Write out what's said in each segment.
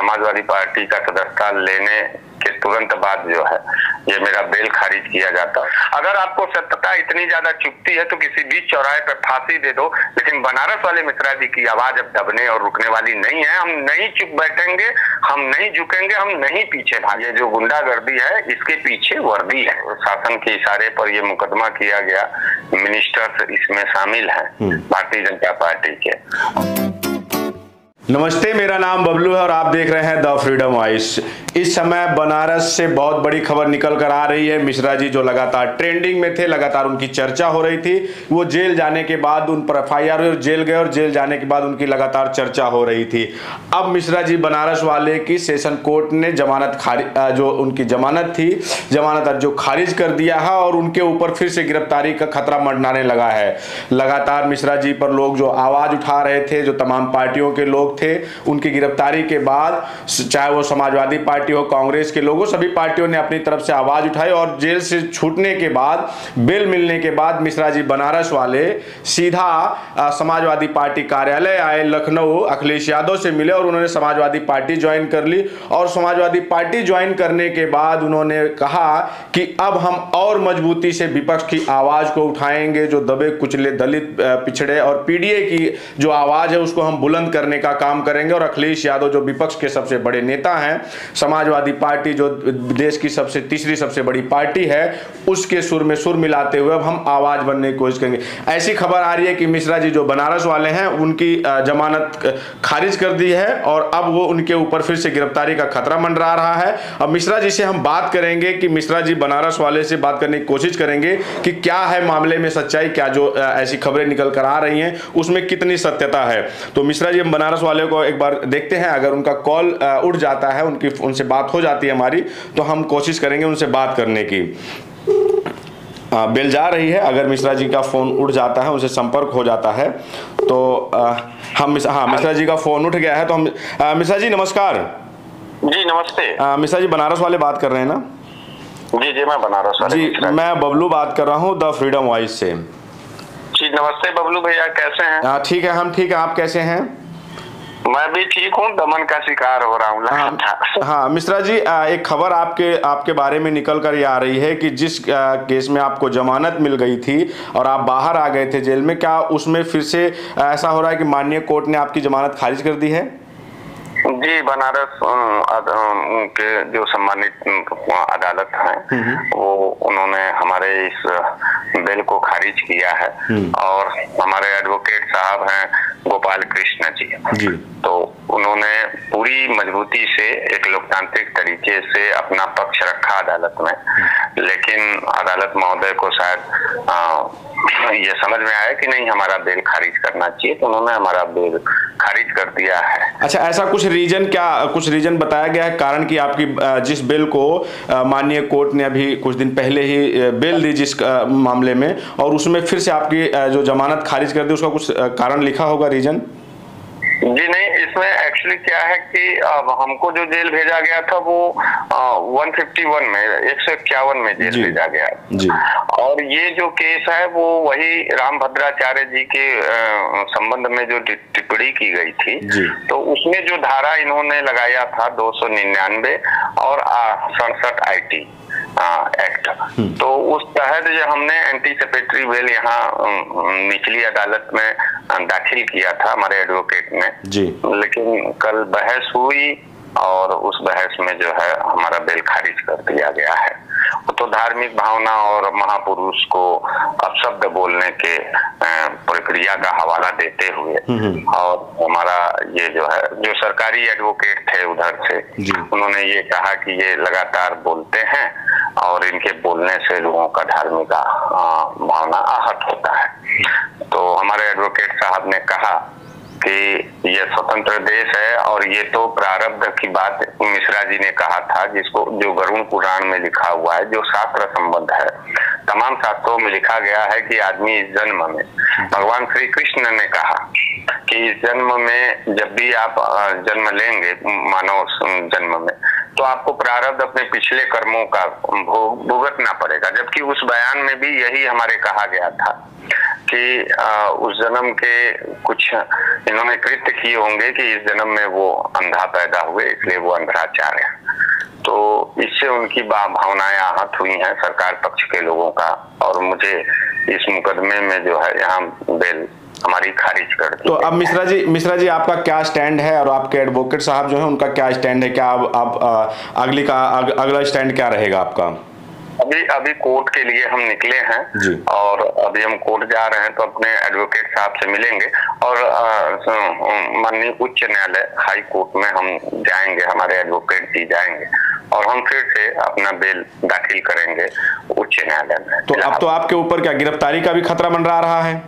Samajwadi party का सदस्यता लेने के तुरंत बाद जो है ये मेरा बेल खारिज किया जाता। अगर आपको सत्यता इतनी ज्यादा चुभती है तो किसी बीच चौराहे पर फांसी दे दो, लेकिन बनारस वाले मिश्रा जी की आवाज अब दबने और रुकने वाली नहीं है। हम नहीं चुप बैठेंगे, हम नहीं झुकेंगे, हम नहीं पीछे भागे। जो गुंडागर्दी है इसके पीछे वर्दी है। शासन के इशारे पर ये मुकदमा किया गया, मिनिस्टर्स इसमें शामिल है भारतीय जनता पार्टी के। नमस्ते, मेरा नाम बबलू है और आप देख रहे हैं द फ्रीडम वॉइस। इस समय बनारस से बहुत बड़ी खबर निकल कर आ रही है। मिश्रा जी जो लगातार ट्रेंडिंग में थे, लगातार उनकी चर्चा हो रही थी, वो जेल जाने के बाद उन पर FIR हुई, जेल गए और जेल जाने के बाद उनकी लगातार चर्चा हो रही थी। अब मिश्रा जी बनारस वाले की सेशन कोर्ट ने जमानत खारिज, जो उनकी जमानत थी, जमानत जो खारिज कर दिया है और उनके ऊपर फिर से गिरफ्तारी का खतरा मंडराने लगा है। लगातार मिश्रा जी पर लोग जो आवाज उठा रहे थे, जो तमाम पार्टियों के लोग थे, उनकी गिरफ्तारी के बाद चाहे वो समाजवादी पार्टी हो, कांग्रेस के लोगों, सभी पार्टियों ने अपनी तरफ से आवाज उठाई और जेल से छूटने के बाद, बेल मिलने के बाद मिश्रा जी बनारस वाले सीधा समाजवादी पार्टी कार्यालय आए, लखनऊ अखिलेश यादव से मिले और उन्होंने समाजवादी पार्टी ज्वाइन कर ली। और समाजवादी पार्टी ज्वाइन करने के बाद उन्होंने कहा कि अब हम और मजबूती से विपक्ष की आवाज को उठाएंगे, जो दबे कुचले दलित, पिछड़े और पीडीए की जो आवाज है उसको हम बुलंद करने का काम करेंगे। और अखिलेश यादव जो विपक्ष के सबसे बड़े नेता हैं, समाजवादी पार्टी जो देश की तीसरी सबसे बड़ी पार्टी है, उसके सुर में सुर मिलाते हुए अब हम आवाज बनने की कोशिश करेंगे। ऐसी खबर आ रही है कि मिश्रा जी जो बनारस वाले हैं उनकी जमानत खारिज कर दी है और अब वो उनके ऊपर फिर से गिरफ्तारी का खतरा मंडरा रहा है। अब मिश्रा जी से हम बात करेंगे कि मिश्रा जी बनारस वाले से बात करने की कोशिश करेंगे कि क्या है मामले में सच्चाई, क्या जो ऐसी खबरें निकल कर आ रही हैं उसमें कितनी सत्यता है। तो मिश्रा जी हम बनारस वाले को एक बार देखते हैं, अगर उनका कॉल उठ जाता है, उनसे बात हो जाती है हमारी, तो हम कोशिश करेंगे उनसे बात करने की। बेल जा रही है, अगर मिश्रा जी का फोन उठ जाता है, उनसे संपर्क हो जाता है तो हम मिश्रा जी का फोन उठ गया है तो हम मिश्रा जी नमस्कार। जी नमस्ते। मिश्रा जी बनारस वाले बात कर रहे हैं ना? जी जी मैं बनारस वाले जी, मैं बबलू बात कर रहा हूँ द फ्रीडम वॉइस से। जी नमस्ते बबलू भैया, कैसे हैं? ठीक है, हम ठीक है, आप कैसे हैं? मैं भी ठीक हूँ, दमन का शिकार हो रहा हूँ। हाँ मिश्रा जी, एक खबर आपके बारे में निकल कर ये आ रही है कि जिस केस में आपको जमानत मिल गई थी और आप बाहर आ गए थे जेल में, क्या उसमें फिर से ऐसा हो रहा है कि माननीय कोर्ट ने आपकी जमानत खारिज कर दी है? जी, बनारस के जो सम्मानित अदालत है वो उन्होंने हमारे इस बिल को खारिज किया है और हमारे एडवोकेट साहब हैं गोपाल कृष्ण जी, तो उन्होंने पूरी मजबूती से एक लोकतांत्रिक तरीके से अपना पक्ष रखा अदालत में, लेकिन अदालत महोदय को शायद ये समझ में आया कि नहीं हमारा बेल खारिज करना चाहिए, तो उन्होंने हमारा बेल खारिज कर दिया है। अच्छा, ऐसा कुछ रीजन बताया गया है, कारण कि आपकी जिस बिल को माननीय कोर्ट ने अभी कुछ दिन पहले ही बेल दी जिस मामले में, और उसमें फिर से आपकी जो जमानत खारिज कर दी, उसका कुछ कारण लिखा होगा, रीजन? जी नहीं, इसमें एक्चुअली क्या है कि हमको जो जेल भेजा गया था वो 151 में 151 में जेल भेजा गया जी। और ये जो केस है वो वही रामभद्राचार्य जी के संबंध में जो टिप्पणी की गई थी, तो उसमें जो धारा इन्होंने लगाया था 299 और 67 IT एक्ट, तो उस तहत जो हमने एंटीसिपेटरी बेल यहाँ निचली अदालत में दाखिल किया था हमारे एडवोकेट ने जी। लेकिन कल बहस हुई और उस बहस में जो है हमारा बेल खारिज कर दिया गया है। तो धार्मिक भावना और महापुरुष को अपशब्द बोलने के प्रक्रिया का हवाला देते हुए और हमारा ये जो है जो सरकारी एडवोकेट थे उधर से उन्होंने ये कहा कि ये लगातार बोलते हैं और इनके बोलने से लोगों का धार्मिक भावना आहत होता है। तो हमारे एडवोकेट साहब ने कहा कि ये स्वतंत्र देश है और ये तो प्रारब्ध की बात मिश्रा जी ने कहा था, जिसको जो गरुड़ पुराण में लिखा हुआ है, जो शास्त्र संबंध है, तमाम शास्त्रों में लिखा गया है कि आदमी इस जन्म में, भगवान श्री कृष्ण ने कहा कि इस जन्म में जब भी आप जन्म लेंगे मानव जन्म में, तो आपको प्रारब्ध अपने पिछले कर्मों का भुगतना पड़ेगा। जबकि उस बयान में भी यही हमारे कहा गया था कि उस जन्म के कुछ इन्होंने कृत्य किए होंगे कि इस जन्म में वो अंधा पैदा हुए, इसलिए वो अंधराचार्य है। तो इससे उनकी भावनाएं आहत हुई हैं सरकार पक्ष के लोगों का, और मुझे इस मुकदमे में जो है यहाँ बेल हमारी खारिज कर दी। तो अब मिश्रा जी आपका क्या स्टैंड है, और आपके एडवोकेट साहब जो है उनका क्या स्टैंड है? क्या आप अगला स्टैंड क्या रहेगा आपका? अभी कोर्ट के लिए हम निकले हैं जी। और अभी हम कोर्ट जा रहे हैं, तो अपने एडवोकेट साहब से मिलेंगे और माननीय उच्च न्यायालय हाई कोर्ट में हम जाएंगे, हमारे एडवोकेट जी जाएंगे और हम फिर से अपना बेल दाखिल करेंगे उच्च न्यायालय में। तो अब तो आपके ऊपर क्या गिरफ्तारी का भी खतरा मंडरा रहा है?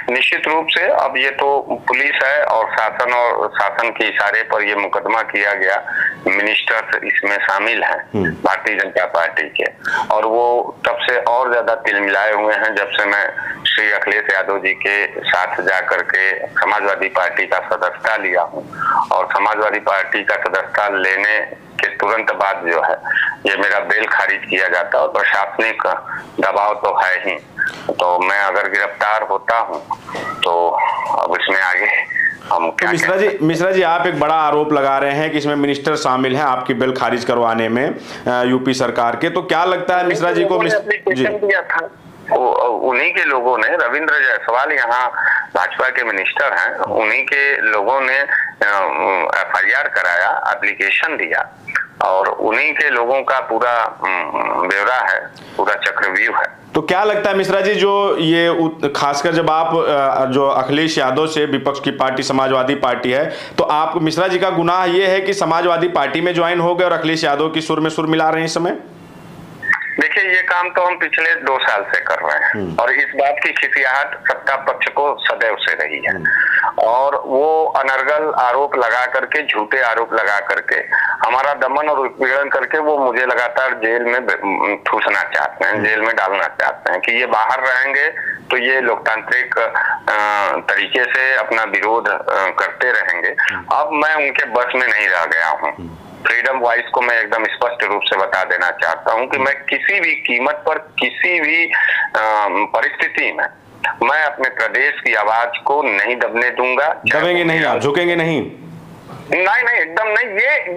निश्चित रूप से अब ये तो पुलिस है और शासन के इशारे पर ये मुकदमा किया गया। मिनिस्टर्स इसमें शामिल हैं भारतीय जनता पार्टी के, और वो तब से और ज्यादा तिलमिलाए हुए हैं जब से मैं श्री अखिलेश यादव जी के साथ जाकर के समाजवादी पार्टी का सदस्यता लिया हूं। और समाजवादी पार्टी का सदस्यता लेने के तुरंत बाद जो है ये मेरा बेल खारिज किया जाता है, और प्रशासनिक दबाव तो है ही। तो मैं अगर गिरफ्तार होता हूं तो अब इसमें आगे हम क्या? तो मिश्रा जी आप एक बड़ा आरोप लगा रहे हैं कि इसमें मिनिस्टर शामिल हैं आपकी बेल खारिज करवाने में यूपी सरकार के, तो क्या लगता है मिश्रा जी को? दिया था उन्हीं के लोगों ने, रविंद्र जायसवाल यहाँ भाजपा के मिनिस्टर हैं, उन्हीं के लोगों ने FIR कराया, एप्लीकेशन दिया, और उन्हीं के लोगों का पूरा ब्यौरा है, पूरा चक्रव्यूह है। तो क्या लगता है मिश्रा जी, जो ये खासकर जब आप जो अखिलेश यादव से विपक्ष की पार्टी समाजवादी पार्टी है, तो आप मिश्रा जी का गुनाह ये है कि समाजवादी पार्टी में ज्वाइन हो गए और अखिलेश यादव की सुर में सुर मिला रहे हैं इस समय? देखिए, ये काम तो हम पिछले 2 साल से कर रहे हैं और इस बात की खिसियाहट सत्ता पक्ष को सदैव से रही है, और वो अनर्गल आरोप लगा करके, झूठे आरोप लगा करके हमारा दमन और उत्पीड़न करके वो मुझे लगातार जेल में ठूसना चाहते हैं, जेल में डालना चाहते हैं कि ये बाहर रहेंगे तो ये लोकतांत्रिक तरीके से अपना विरोध करते रहेंगे। अब मैं उनके बस में नहीं रह गया हूँ। फ्रीडम वॉइस को मैं एकदम स्पष्ट रूप से बता देना चाहता हूं कि मैं किसी भी कीमत पर, किसी भी परिस्थिति में मैं अपने प्रदेश की आवाज को नहीं दबने दूंगा। दबेंगे नहीं आप, झुकेंगे नहीं? नहीं, एकदम नहीं।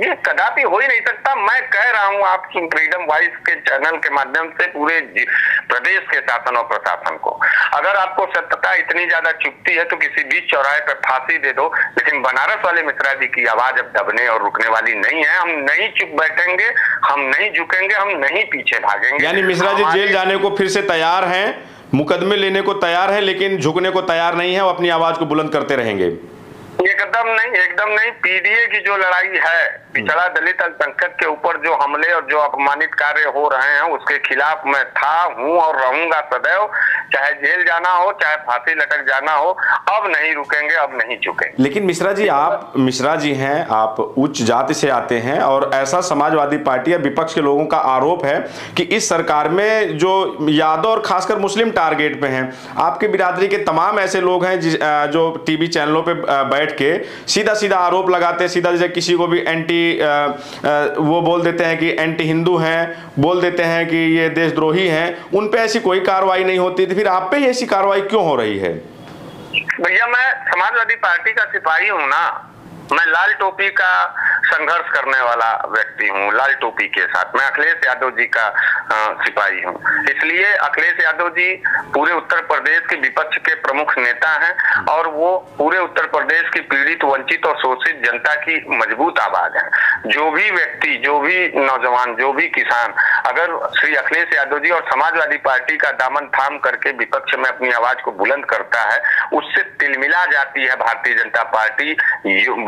ये कदापि हो ही नहीं सकता। मैं कह रहा हूं आप फ्रीडम वॉइस के चैनल के माध्यम से पूरे प्रदेश के शासन और प्रशासन को, अगर आपको सत्यता इतनी ज्यादा चुभती है तो किसी बीच चौराहे पर फांसी दे दो, लेकिन बनारस वाले मिश्रा जी की आवाज अब दबने और रुकने वाली नहीं है। हम नहीं चुप बैठेंगे, हम नहीं झुकेंगे, हम नहीं पीछे भागेंगे। यानी मिश्रा जी जेल जाने को फिर से तैयार हैं, मुकदमे लेने को तैयार है, लेकिन झुकने को तैयार नहीं है, वो अपनी आवाज को बुलंद करते रहेंगे? एकदम नहीं। पीडीए की जो लड़ाई है, पिछड़ा दलित अल्पसंख्यक के ऊपर जो हमले और जो अपमानित कार्य हो रहे हैं, उसके खिलाफ मैं था, हूं और रहूंगा सदैव। चाहे जेल जाना हो, चाहे फांसी लटक जाना हो, अब नहीं रुकेंगे, अब नहीं झुकेंगे। लेकिन मिश्रा जी, आप मिश्रा जी हैं, आप उच्च जाति से आते हैं, और ऐसा समाजवादी पार्टी या विपक्ष के लोगों का आरोप है कि इस सरकार में जो यादव और खासकर मुस्लिम टारगेट पे हैं। आपके बिरादरी के तमाम ऐसे लोग हैं जो टीवी चैनलों पे बैठ के सीधा आरोप लगाते हैं, सीधा जैसे किसी को भी एंटी वो बोल देते हैं कि एंटी हिंदू हैं, बोल देते हैं कि ये देशद्रोही हैं। उन पे ऐसी कोई कार्रवाई नहीं होती, तो फिर आप पे ऐसी कार्रवाई क्यों हो रही है? भैया, मैं समाजवादी पार्टी का सिपाही हूं ना। मैं लाल टोपी का संघर्ष करने वाला व्यक्ति हूँ, लाल टोपी के साथ। मैं अखिलेश यादव जी का सिपाही हूँ। इसलिए अखिलेश यादव जी पूरे उत्तर प्रदेश के विपक्ष के प्रमुख नेता हैं और वो पूरे उत्तर प्रदेश की पीड़ित, वंचित और शोषित जनता की मजबूत आवाज है। जो भी व्यक्ति, जो भी नौजवान, जो भी किसान अगर श्री अखिलेश यादव जी और समाजवादी पार्टी का दामन थाम करके विपक्ष में अपनी आवाज को बुलंद करता है, उससे तिलमिला जाती है भारतीय जनता पार्टी,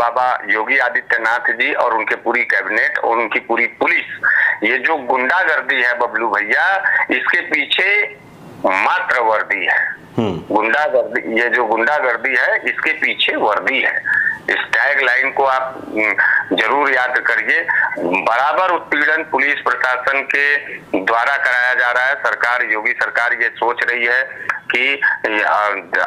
बाबा योगी आदित्यनाथ जी और उनके पूरी कैबिनेट और उनकी पूरी पुलिस। ये जो गुंडागर्दी है बबलू भैया, इसके पीछे मात्र वर्दी है। गुंडागर्दी, ये जो गुंडागर्दी है इसके पीछे वर्दी है। इस टैग लाइन को आप जरूर याद करिए। बराबर उत्पीड़न पुलिस प्रशासन के द्वारा कराया जा रहा है। सरकार, योगी सरकार ये सोच रही है कि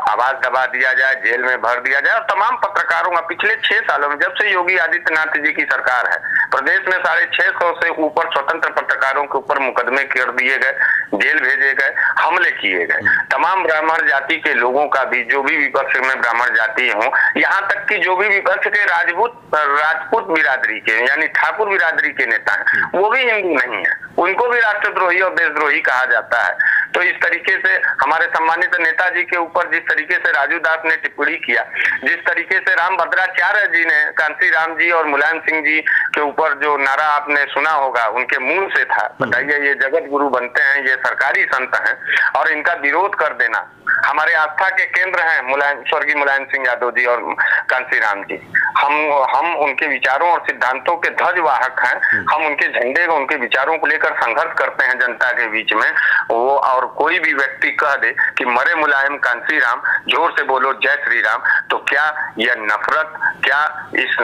आवाज दबा दिया जाए, जेल में भर दिया जाए। और तमाम पत्रकारों का पिछले 6 सालों में, जब से योगी आदित्यनाथ जी की सरकार है, प्रदेश में 650 से ऊपर स्वतंत्र पत्रकारों के ऊपर मुकदमे कर दिए गए, जेल भेजे गए, हमले किए गए। तमाम ब्राह्मण जाति के लोगों का भी, जो भी विपक्ष में ब्राह्मण जाति हो, यहाँ तक कि जो भी विपक्ष के राजपूत बिरादरी के यानी ठाकुर बिरादरी के नेता हैं, वो भी हिंदू नहीं है, उनको भी राष्ट्रद्रोही और देशद्रोही कहा जाता है। तो इस तरीके से हमारे सम्मानित नेताजी के ऊपर जिस तरीके से राजू दास ने टिप्पणी किया, जिस तरीके से रामभद्राचार्य जी ने कांसी राम जी और मुलायम सिंह जी के ऊपर जो नारा आपने सुना होगा, उनके मुंह से था, बताइए, ये जगत गुरु बनते हैं, ये सरकारी संत हैं, और इनका विरोध कर देना। हमारे आस्था के केंद्र हैं स्वर्गीय मुलायम सिंह यादव जी और कांसी राम जी। हम उनके विचारों और सिद्धांतों के ध्वजवाहक हैं। हम उनके झंडे को, उनके विचारों को लेकर संघर्ष करते हैं जनता के बीच में। वो और कोई भी व्यक्ति कह दे कि मरे मुलायम कांसी राम, जोर से बोलो जय श्री राम, तो क्या यह नफरत, क्या इस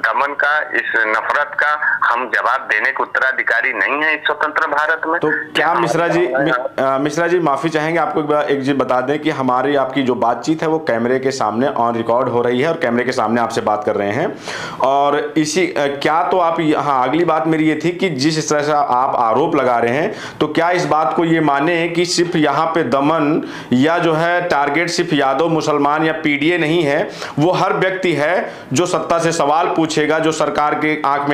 दमन का, इस नफरत का हम जवाब देने के उत्तराधिकारी नहीं है इस स्वतंत्र भारत में? तो क्या मिश्रा जी माफी चाहेंगे, आपको एक चीज बता दें कि हमारी आपकी जो बातचीत है वो कैमरे के सामने ऑन रिकॉर्ड हो रही है और कैमरे के सामने आपसे बात कर रहे हैं। और इसी क्या तो आप, हाँ, अगली बात मेरी ये थी कि जिस तरह से आप आरोप लगा रहे हैं, तो क्या इस बात को ये माने कि सिर्फ यहाँ पे दमन या जो है टारगेट सिर्फ यादव, मुसलमान या पीडीए नहीं है, वो हर व्यक्ति है जो सत्ता से सवाल पूछेगा, जो सरकार के आंख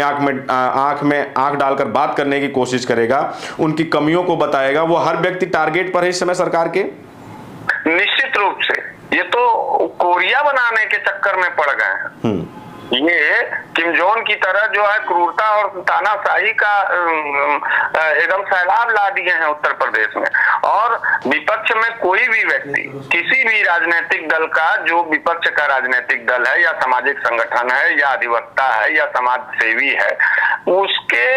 में आंख डालकर बात करने की कोशिश करेगा, उनकी कमियों को बताएगा, वो हर व्यक्ति टारगेट पर है इस समय सरकार के? निश्चित रूप से ये तो कोरिया बनाने के चक्कर में पड़ गए हैं। ये किम जोन की तरह जो है क्रूरता और तानाशाही का एकदम सैलाब ला दिए हैं उत्तर प्रदेश में। और विपक्ष में कोई भी व्यक्ति, किसी भी राजनीतिक दल का, जो विपक्ष का राजनीतिक दल है या सामाजिक संगठन है या अधिवक्ता है या समाज सेवी है, उसके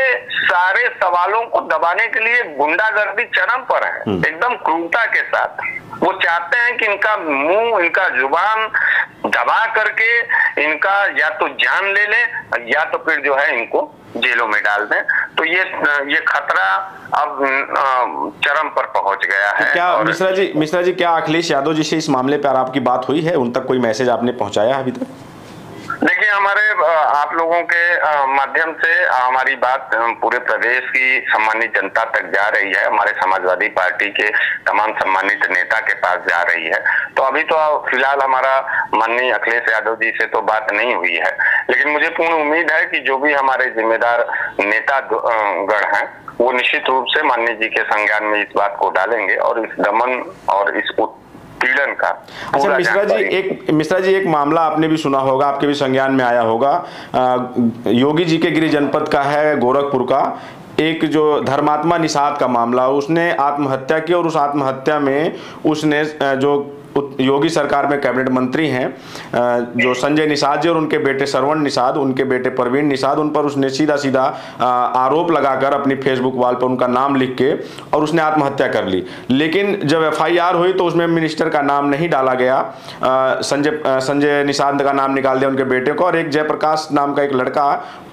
सारे सवालों को दबाने के लिए गुंडागर्दी चरम पर है, एकदम क्रूरता के साथ। वो चाहते हैं कि इनका मुंह, इनका जुबान दबा करके इनका या तो जान ले लें या तो फिर जो है इनको जेलों में डाल दें। तो ये खतरा अब चरम पर पहुंच गया है। क्या मिश्रा जी क्या अखिलेश यादव जी से इस मामले पर आपकी बात हुई है? उन तक कोई मैसेज आपने पहुंचाया अभी तक? देखिए, हमारे आप लोगों के माध्यम से हमारी बात पूरे प्रदेश की सम्मानित जनता तक जा रही है। हमारे समाजवादी पार्टी के तमाम सम्मानित नेता के पास जा रही है। तो अभी तो फिलहाल हमारा माननीय अखिलेश यादव जी से तो बात नहीं हुई है, लेकिन मुझे पूर्ण उम्मीद है कि जो भी हमारे जिम्मेदार नेता गण हैं, वो निश्चित रूप से माननीय जी के संज्ञान में इस बात को डालेंगे और इस दमन और इस पीड़न का। अच्छा मिश्रा जी एक मामला आपने भी सुना होगा, आपके भी संज्ञान में आया होगा, योगी जी के गृह जनपद का है, गोरखपुर का, एक जो धर्मात्मा निषाद का मामला। उसने आत्महत्या की और उस आत्महत्या में उसने जो योगी सरकार में कैबिनेट मंत्री हैं जो संजय निषाद जी और उनके बेटे श्रवण निषाद, उनके बेटे प्रवीण निषाद, उन पर उसने सीधा सीधा आरोप लगाकर अपनी फेसबुक वॉल पर उनका नाम लिख के और उसने आत्महत्या कर ली। लेकिन जब एफआईआर हुई तो उसमें मिनिस्टर का नाम नहीं डाला गया, संजय निषाद का नाम निकाल दिया उनके बेटे को, और एक जयप्रकाश नाम का एक लड़का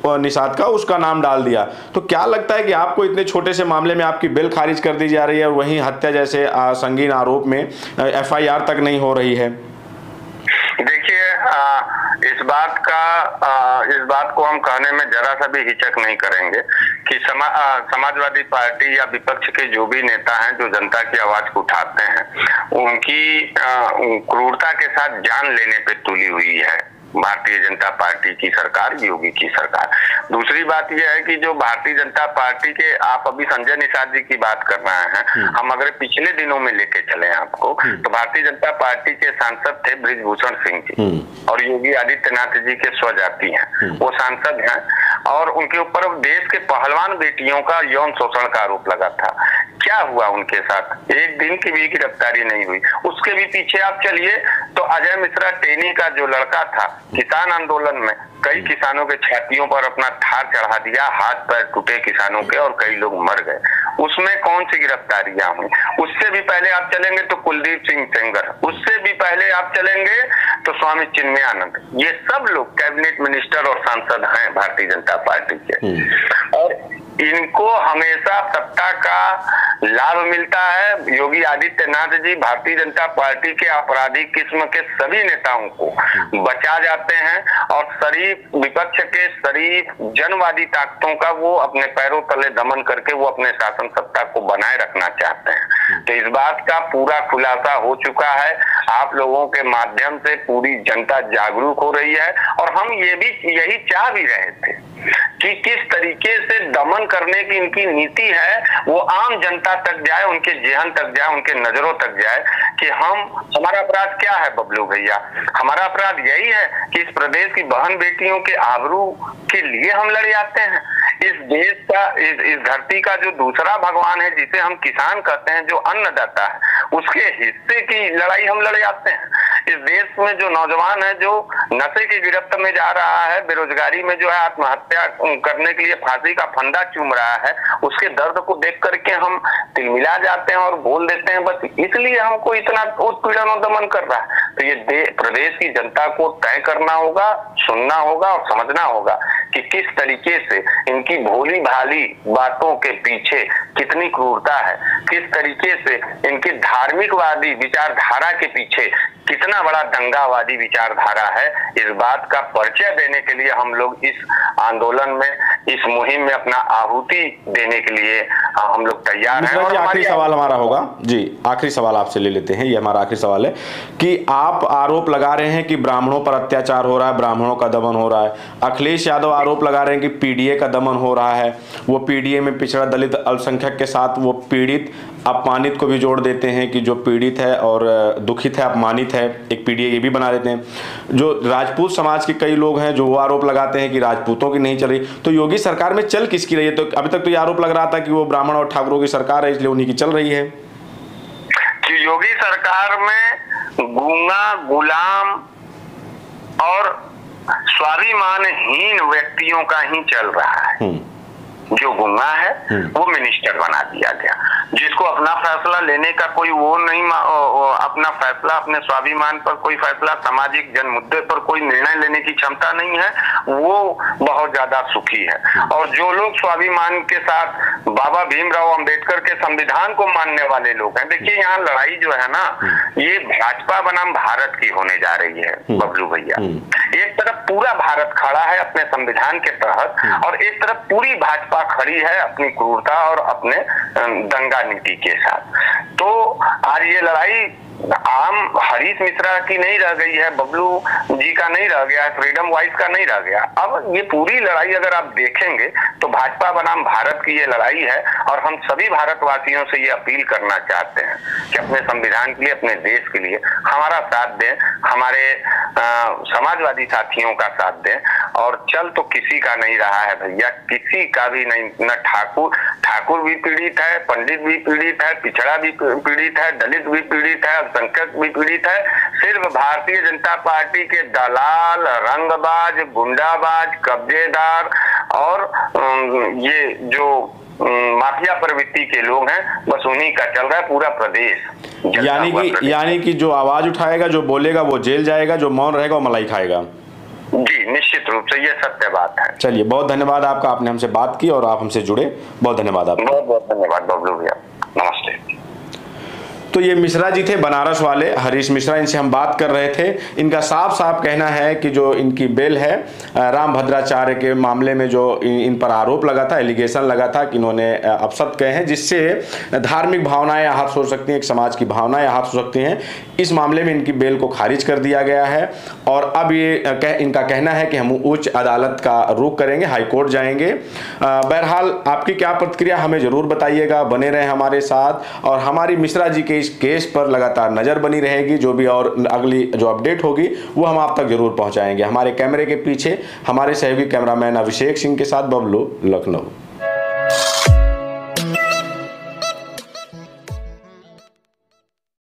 निषाद का, उसका नाम डाल दिया। तो क्या लगता है कि आपको इतने छोटे से मामले में आपकी बेल खारिज कर दी जा रही है और वहीं हत्या जैसे संगीन आरोप में एफआईआर तक नहीं हो रही है? देखिए, इस बात को हम कहने में जरा सा भी हिचक नहीं करेंगे कि समाजवादी पार्टी या विपक्ष के जो भी नेता हैं जो जनता की आवाज को उठाते हैं, उनकी क्रूरता के साथ जान लेने पे तुली हुई है भारतीय जनता पार्टी की सरकार, योगी की सरकार। दूसरी बात यह है कि जो भारतीय जनता पार्टी के, आप अभी संजय निषाद जी की बात कर रहे हैं, हम अगर पिछले दिनों में लेके चले आपको, तो भारतीय जनता पार्टी के सांसद थे बृजभूषण सिंह जी और योगी आदित्यनाथ जी के स्वजाति हैं, वो सांसद हैं, और उनके ऊपर देश के पहलवान बेटियों का यौन शोषण का आरोप लगा था। क्या हुआ उनके साथ? एक दिन की भी गिरफ्तारी नहीं हुई। उसके भी पीछे आप चलिए तो अजय मिश्रा टेनी का जो लड़का था, किसान आंदोलन में कई किसानों के छातियों पर अपना थार चढ़ा दिया, हाथ पैर टूटे किसानों के और कई लोग मर गए। उसमें कौन सी गिरफ्तारियां हुई? उससे भी पहले आप चलेंगे तो कुलदीप सिंह सेंगर, उससे भी पहले आप चलेंगे तो स्वामी चिन्मयानंद, ये सब लोग कैबिनेट मिनिस्टर और सांसद हैं भारतीय जनता पार्टी के। और इनको हमेशा सत्ता का लाभ मिलता है। योगी आदित्यनाथ जी भारतीय जनता पार्टी के आपराधिक किस्म के सभी नेताओं को बचा जाते हैं और शरीफ विपक्ष के शरीफ जनवादी ताकतों का वो अपने पैरों तले दमन करके वो अपने शासन सत्ता को बनाए रखना चाहते हैं। तो इस बात का पूरा खुलासा हो चुका है, आप लोगों के माध्यम से पूरी जनता जागरूक हो रही है। और हम यही चाह भी रहे थे कि किस तरीके से दमन करने की इनकी नीति है वो आम जनता तक जाए, उनके जेहन तक जाए, उनके नजरों तक जाए कि हमारा अपराध क्या है बबलू भैया। हमारा अपराध यही है कि इस प्रदेश की बहन बेटियों के आबरू के लिए हम लड़ जाते हैं। इस देश का, इस धरती का जो दूसरा भगवान है जिसे हम किसान कहते हैं, जो अन्नदाता है, उसके हिस्से की लड़ाई हम लड़ जाते हैं। इस देश में जो नौजवान है जो नशे की गिरफ्त में जा रहा है, बेरोजगारी में जो है आत्महत्या करने के लिए फांसी का फंदा चूम रहा है, उसके दर्द को देख करके हम तिलमिला जाते हैं और बोल देते हैं बस इसलिए हमको इतना उत्पीड़न और दमन कर रहा है। तो ये प्रदेश की जनता को तय करना होगा, सुनना होगा और समझना होगा कि किस तरीके से इनकी भोली भाली बातों के पीछे कितनी क्रूरता है, किस तरीके से इनकी धार्मिकवादी विचारधारा के पीछे कितना बड़ा दंगावादी विचारधारा है। इस बात का परिचय देने के लिए हम लोग इस आंदोलन में, इस मुहिम में अपना आहुति देने के लिए हम लोग तैयार हैं। और आखिरी सवाल हमारा होगा जी, आखिरी सवाल आपसे ले लेते हैं, ये हमारा आखिरी सवाल है कि आप आरोप लगा रहे हैं कि ब्राह्मणों पर अत्याचार हो रहा है, ब्राह्मणों का दमन हो रहा है। अखिलेश यादव आरोप लगा रहे हैं कि पीडीए का दमन हो रहा है, वो पीडीए में पिछड़ा दलित अल्पसंख्यक के साथ वो पीड़ित अपमानित को भी जोड़ देते हैं कि जो पीड़ित है और दुखित है, अपमानित है, एक पीडीए ये भी बना देते हैं। जो राजपूत समाज के कई लोग हैं जो वो आरोप लगाते हैं कि राजपूतों की नहीं चल रही, तो योगी सरकार में चल किसकी रही है? तो अभी तक तो ये आरोप लग रहा था कि वो ब्राह्मण और ठाकुरों की सरकार है इसलिए उन्हीं की चल रही है। कि योगी सरकार में गूंगा, गुलाम और स्वाभिमानहीन व्यक्तियों का ही चल रहा है। जो गुंगा है वो मिनिस्टर बना दिया गया, जिसको अपना फैसला लेने का कोई वो नहीं, अपना फैसला, अपने स्वाभिमान पर कोई फैसला, सामाजिक जन मुद्दे पर कोई निर्णय लेने की क्षमता नहीं है, वो बहुत ज्यादा सुखी है। और जो लोग स्वाभिमान के साथ बाबा भीमराव अंबेडकर के संविधान को मानने वाले लोग हैं, देखिए यहाँ लड़ाई जो है ना, ये भाजपा बनाम भारत की होने जा रही है बबलू भैया। एक तरफ पूरा भारत खड़ा है अपने संविधान के तहत और एक तरफ पूरी भाजपा खड़ी है अपनी क्रूरता और अपने दंगा नीति के साथ। तो आज ये लड़ाई आम हरीश मिश्रा की नहीं रह गई है, बबलू जी का नहीं रह गया है, फ्रीडम वाइस का नहीं रह गया। अब ये पूरी लड़ाई अगर आप देखेंगे तो भाजपा बनाम भारत की ये लड़ाई है। और हम सभी भारतवासियों से ये अपील करना चाहते हैं कि अपने संविधान के लिए, अपने देश के लिए हमारा साथ दें, हमारे समाजवादी साथियों का साथ दें। और चल तो किसी का नहीं रहा है भैया, किसी का भी नहीं। न ठाकुर भी पीड़ित है, पंडित भी पीड़ित है, पिछड़ा भी पीड़ित है, दलित भी पीड़ित है, अल्पसंख्यक भी पीड़ित है। सिर्फ भारतीय जनता पार्टी के दलाल, रंगबाज, गुंडाबाज, कब्जेदार और ये जो माफिया प्रवृत्ति के लोग हैं, बस उन्हीं का चल रहा है पूरा प्रदेश। यानी कि जो आवाज उठाएगा, जो बोलेगा वो जेल जाएगा, जो मौन रहेगा वो मलाई खाएगा। जी निश्चित रूप से ये सत्य बात है। चलिए, बहुत धन्यवाद आपका, आपने हमसे बात की और आप हमसे जुड़े, बहुत धन्यवाद आपका। बहुत बहुत धन्यवाद बबलू भैया, नमस्ते। तो ये मिश्रा जी थे बनारस वाले, हरीश मिश्रा, इनसे हम बात कर रहे थे। इनका साफ साफ कहना है कि जो इनकी बेल है रामभद्राचार्य के मामले में जो इन पर आरोप लगा था, एलिगेशन लगा था कि इन्होंने अपशब्द कहे हैं जिससे धार्मिक भावनाएं आहत हो सकती हैं, एक समाज की भावनाएं आहत हो सकती हैं। इस मामले में इनकी बेल को खारिज कर दिया गया है और अब ये इनका कहना है कि हम उच्च अदालत का रुख करेंगे, हाईकोर्ट जाएंगे। बहरहाल आपकी क्या प्रतिक्रिया हमें जरूर बताइएगा, बने रहें हमारे साथ और हमारी मिश्रा जी के इस केस पर लगातार नजर बनी रहेगी। जो भी और अगली जो अपडेट होगी वो हम आप तक जरूर पहुंचाएंगे। हमारे कैमरे के पीछे हमारे सहयोगी कैमरामैन अभिषेक सिंह के साथ बबलू, लखनऊ।